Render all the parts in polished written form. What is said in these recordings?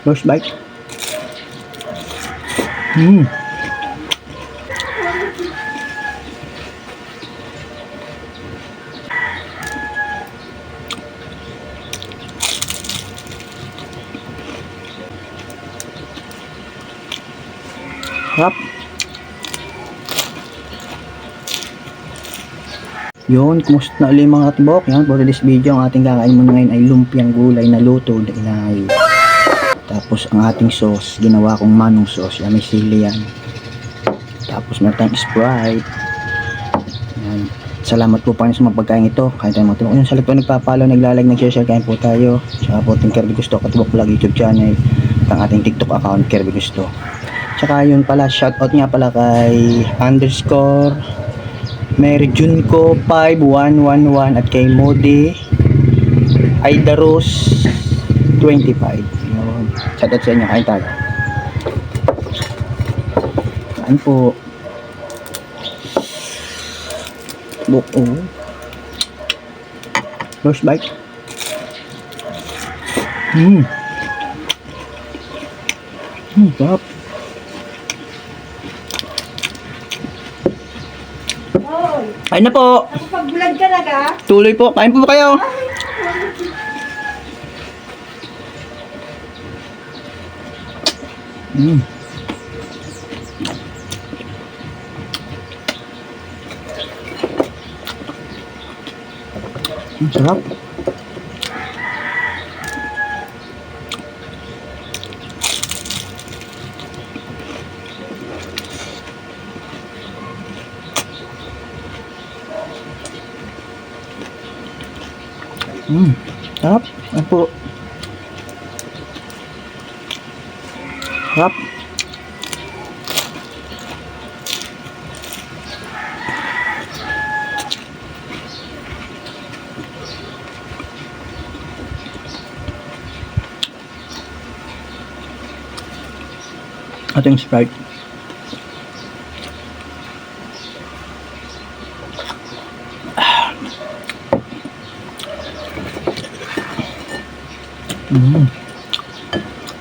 First bite. Mmm. Sarap. Yun, kumusta na ulit mga katibok? Yan, for this video, ang ating kakain muna ngayon ay lumpiang gulay na luto na inay. Tapos ang ating sauce, ginawa kong manong sauce. Yan, may sili yan. Tapos meron tayong Sprite. Yan. Salamat po pa rin sa mga pagkain ito. Kain tayo mga katibok. Yung sa likod nagpapalo, naglalag, nag-share, kain po tayo. Tsaka po ating Kirby Gusto, Katibok Vlog YouTube channel. At ang ating TikTok account, Kirby Gusto. Tsaka yun pala, shoutout nga pala kay underscore Mary Junko 5111 at kay Modi Aidaros 25. Yun. Shoutout sa inyo, kain tayo. Kain po. Buko. First bite. Sarap. Kain na po. Nakapag-vlog ka na ka? Tuloy po. Kain po kayo. Sarap. Sarap. Ano po? Sarap. Ating Sprite.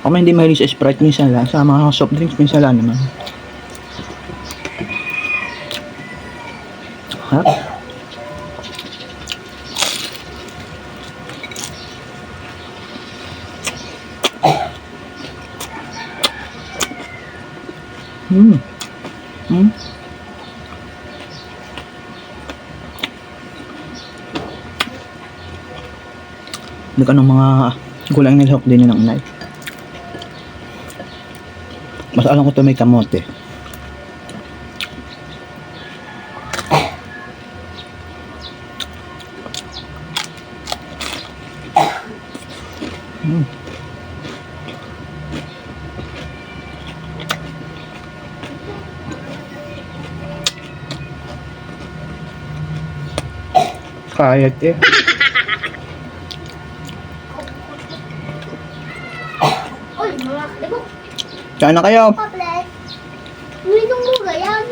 Ako hindi mahilig sa Sprite, minsan lang. Sa mga soft drinks, minsan lang naman. Ha? Hindi ka ng mga gulay nilahok din yun ng inay. Mas alam ko ito may kamote. Kayat eh. Uy, mga katibok. Saan na kayo? Paple. Uminom mo ganyan.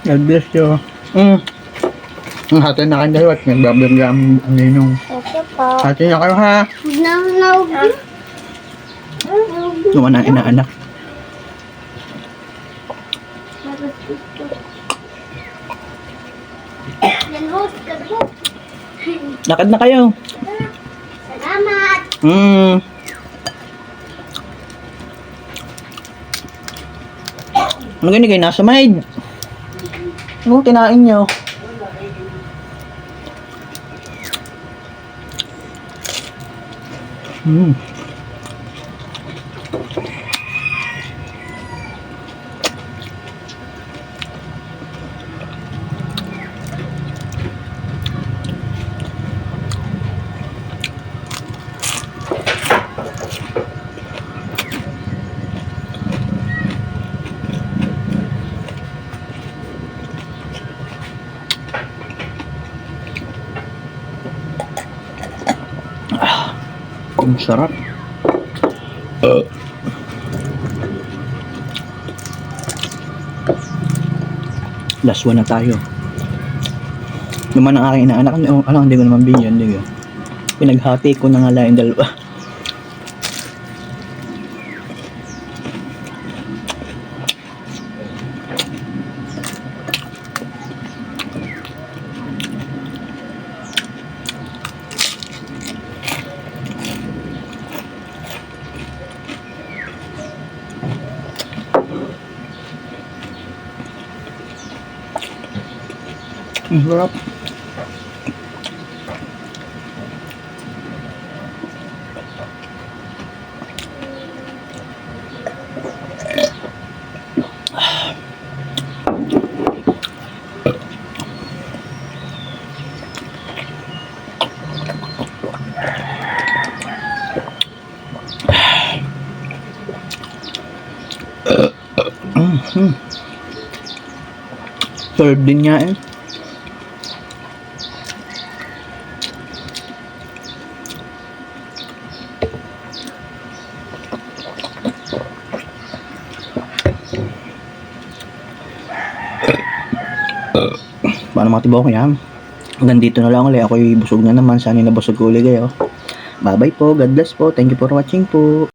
God bless you. Ang hati na kayo dalawa at nagbablog ang ninong. Okay po. Hati na kayo ha. Naug. Naman ang inaanak. Yan host, katibok. Lakad na kayo. Salamat. Ano ganyan kayo? Nasa maid. Ano kinain nyo? Ang sarap. Last one na tayo. Naman ang aking inaanak, hindi ko naman binyan. Pinaghati ko na nga lang yung dalawa. Sarap. Serve din niya eh. Paano mga tibok yan? Hanggang dito na lang ulit. Ako'y busog na naman. Sana nabusog ko ulit kayo. Bye bye po. God bless po. Thank you for watching po.